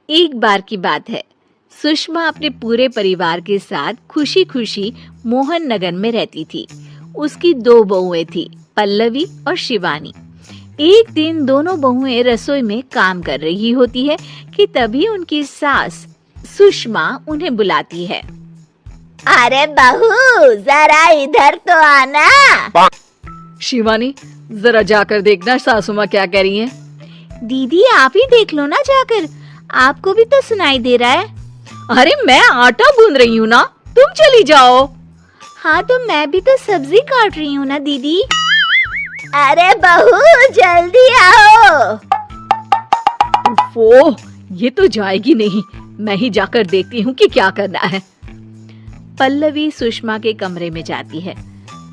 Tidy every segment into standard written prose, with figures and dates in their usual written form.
एक बार की बात है, सुषमा अपने पूरे परिवार के साथ खुशी खुशी मोहन नगर में रहती थी। उसकी 2 बहुएं थी, पल्लवी और शिवानी। एक दिन दोनों बहुएं रसोई में काम कर रही होती है कि तभी उनकी सास सुषमा उन्हें बुलाती है। अरे बहू, जरा इधर तो आना। शिवानी, जरा जाकर देखना सासू माँ क्या कह रही हैं। दीदी आप ही देख लो ना जाकर, आपको भी तो सुनाई दे रहा है। अरे मैं आटा गूंद रही हूँ ना, तुम चली जाओ। हाँ तो मैं भी तो सब्जी काट रही हूँ ना दीदी। अरे बहू जल्दी आओ। वो ये तो जाएगी नहीं, मैं ही जाकर देखती हूँ कि क्या करना है। पल्लवी सुषमा के कमरे में जाती है।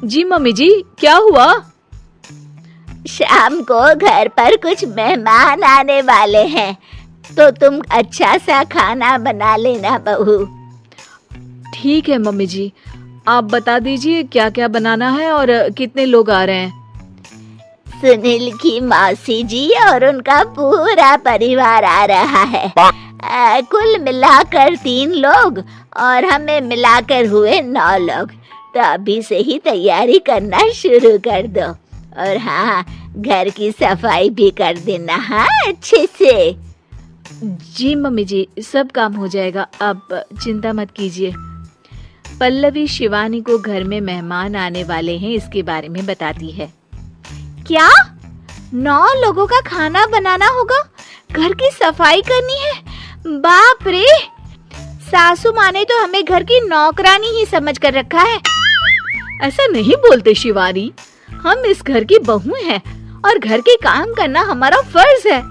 जी मम्मी जी, क्या हुआ? शाम को घर पर कुछ मेहमान आने वाले हैं, तो तुम अच्छा सा खाना बना लेना बहू। ठीक है मम्मी जी, आप बता दीजिए क्या क्या बनाना है और कितने लोग आ रहे हैं। सुनील की मौसी जी और उनका पूरा परिवार आ रहा है। कुल मिलाकर 3 लोग और हमें मिलाकर हुए 9 लोग। तो अभी से ही तैयारी करना शुरू कर दो। और हाँ, घर की सफाई भी कर देना, हाँ अच्छे से। जी मम्मी जी, सब काम हो जाएगा, आप चिंता मत कीजिए। पल्लवी शिवानी को घर में मेहमान आने वाले हैं इसके बारे में बताती है। क्या 9 लोगों का खाना बनाना होगा, घर की सफाई करनी है? बाप रे, सासू माँ ने तो हमें घर की नौकरानी ही समझ कर रखा है। ऐसा नहीं बोलते शिवानी, हम इस घर की बहू हैं और घर के काम करना हमारा फर्ज है।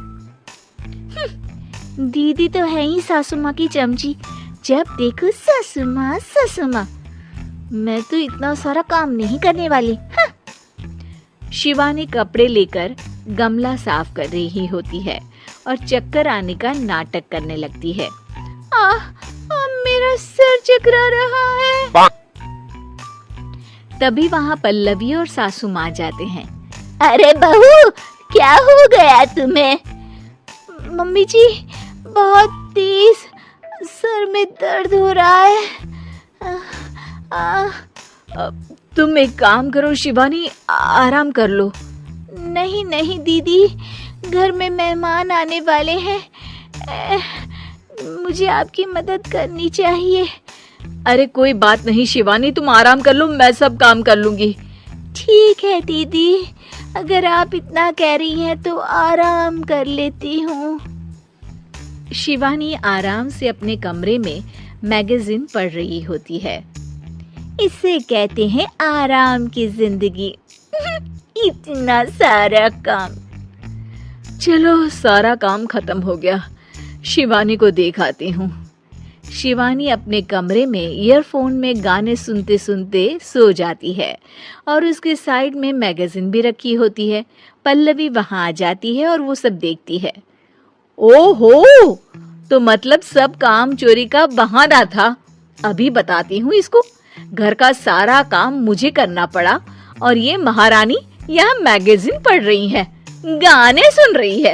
दीदी तो है ही सासू माँ की चमची, जब देखो सासू माँ सासू माँ। मैं तो इतना सारा काम नहीं करने वाली। शिवानी कपड़े लेकर गमला साफ कर रही होती है और चक्कर आने का नाटक करने लगती है। मेरा सिर चकरा रहा है। तभी वहाँ पल्लवी और सासू माँ जाते हैं। अरे बहू, क्या हो गया तुम्हें? मम्मी जी, बहुत तेज सर में दर्द हो रहा है। तुम एक काम करो शिवानी, आराम कर लो। नहीं नहीं दीदी, घर में मेहमान आने वाले हैं, मुझे आपकी मदद करनी चाहिए। अरे कोई बात नहीं शिवानी, तुम आराम कर लो, मैं सब काम कर लूंगी। ठीक है दीदी, अगर आप इतना कह रही हैं तो आराम कर लेती हूँ। शिवानी आराम से अपने कमरे में मैगजीन पढ़ रही होती है। इसे कहते हैं आराम की जिंदगी। इतना सारा काम। चलो सारा काम खत्म हो गया, शिवानी को दिखाती हूँ। शिवानी अपने कमरे में ईयरफोन में गाने सुनते सुनते सो जाती है और उसके साइड में मैगजीन भी रखी होती है। पल्लवी वहाँ आ जाती है और वो सब देखती है। ओहो, तो मतलब सब काम चोरी का बहाना था। अभी बताती हूँ इसको। घर का सारा काम मुझे करना पड़ा और ये महारानी यहाँ मैगजीन पढ़ रही है, गाने सुन रही है।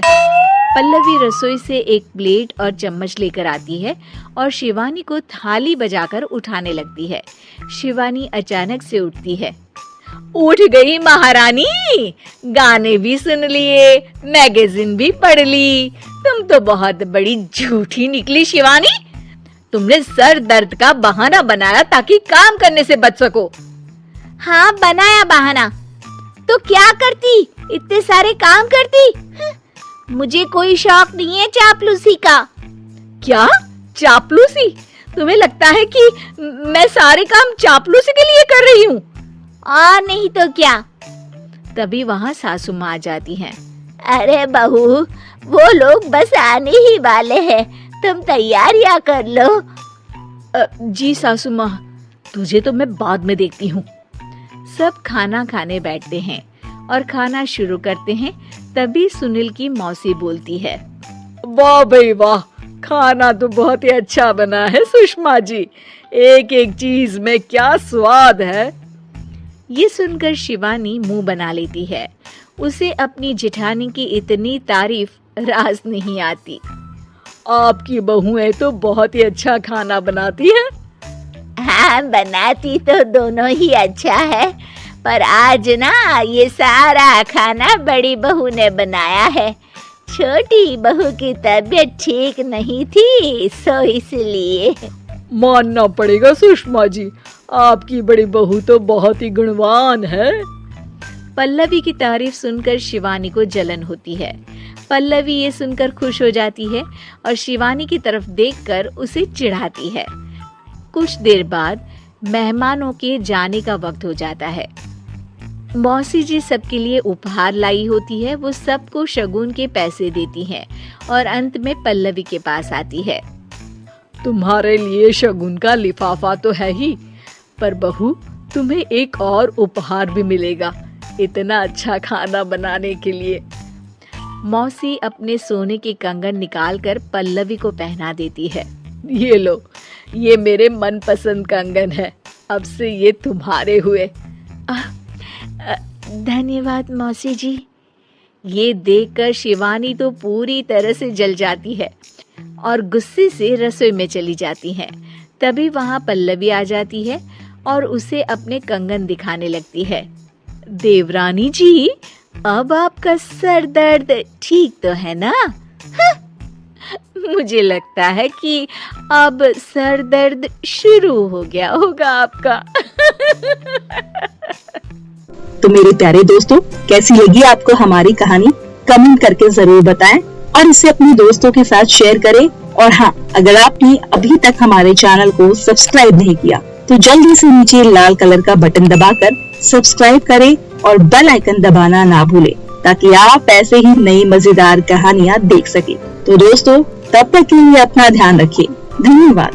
पल्लवी रसोई से एक प्लेट और चम्मच लेकर आती है और शिवानी को थाली बजाकर उठाने लगती है। शिवानी अचानक से उठती है। उठ गई महारानी, गाने भी सुन लिए, मैगजीन भी पढ़ ली। तुम तो बहुत बड़ी झूठी निकली शिवानी। तुमने सर दर्द का बहाना बनाया ताकि काम करने से बच सको। हाँ बनाया बहाना, तो क्या करती, इतने सारे काम करती। मुझे कोई शौक नहीं है चापलूसी का। क्या चापलूसी? तुम्हें लगता है कि मैं सारे काम चापलूसी के लिए कर रही हूँ? और नहीं तो क्या। तभी वहाँ सासू माँ आ जाती हैं। अरे बहू, वो लोग बस आने ही वाले हैं, तुम तैयारियां कर लो। जी सासू माँ, तुझे तो मैं बाद में देखती हूँ। सब खाना खाने बैठते हैं और खाना शुरू करते हैं। तभी सुनील की मौसी बोलती है। वाह भाई वाह, खाना तो बहुत ही अच्छा बना है सुषमा जी, एक एक चीज में क्या स्वाद है। ये सुनकर शिवानी मुंह बना लेती है। उसे अपनी जेठानी की इतनी तारीफ रास नहीं आती। आपकी बहुएं तो बहुत ही अच्छा खाना बनाती हैं। हाँ, बनाती तो दोनों ही अच्छा है, पर आज ना ये सारा खाना बड़ी बहू ने बनाया है। छोटी बहू की तबीयत ठीक नहीं थी, सो इसलिए। मानना पड़ेगा सुषमा जी, आपकी बड़ी बहू तो बहुत ही गुणवान है। पल्लवी की तारीफ सुनकर शिवानी को जलन होती है। पल्लवी ये सुनकर खुश हो जाती है और शिवानी की तरफ देखकर उसे चिढ़ाती है। कुछ देर बाद मेहमानों के जाने का वक्त हो जाता है। मौसी जी सबके लिए उपहार लाई होती है। वो सबको शगुन के पैसे देती हैं और अंत में पल्लवी के पास आती है। तुम्हारे लिए शगुन का लिफाफा तो है ही, पर बहू तुम्हें एक और उपहार भी मिलेगा इतना अच्छा खाना बनाने के लिए। मौसी अपने सोने के कंगन निकालकर पल्लवी को पहना देती है। ये लो, ये मेरे मनपसंद कंगन है, अब से ये तुम्हारे हुए। धन्यवाद मौसी जी। ये देखकर शिवानी तो पूरी तरह से जल जाती है और गुस्से से रसोई में चली जाती है। तभी वहाँ पल्लवी आ जाती है और उसे अपने कंगन दिखाने लगती है। देवरानी जी, अब आपका सर दर्द ठीक तो है ना? मुझे लगता है कि अब सर दर्द शुरू हो गया होगा आपका। तो मेरे प्यारे दोस्तों, कैसी लगी आपको हमारी कहानी? कमेंट करके जरूर बताएं और इसे अपने दोस्तों के साथ शेयर करें। और हाँ, अगर आपने अभी तक हमारे चैनल को सब्सक्राइब नहीं किया तो जल्दी से नीचे लाल कलर का बटन दबाकर सब्सक्राइब करें और बेल आइकन दबाना ना भूलें, ताकि आप ऐसे ही नई मजेदार कहानियाँ देख सकें। तो दोस्तों, तब तक के लिए अपना ध्यान रखिए। धन्यवाद।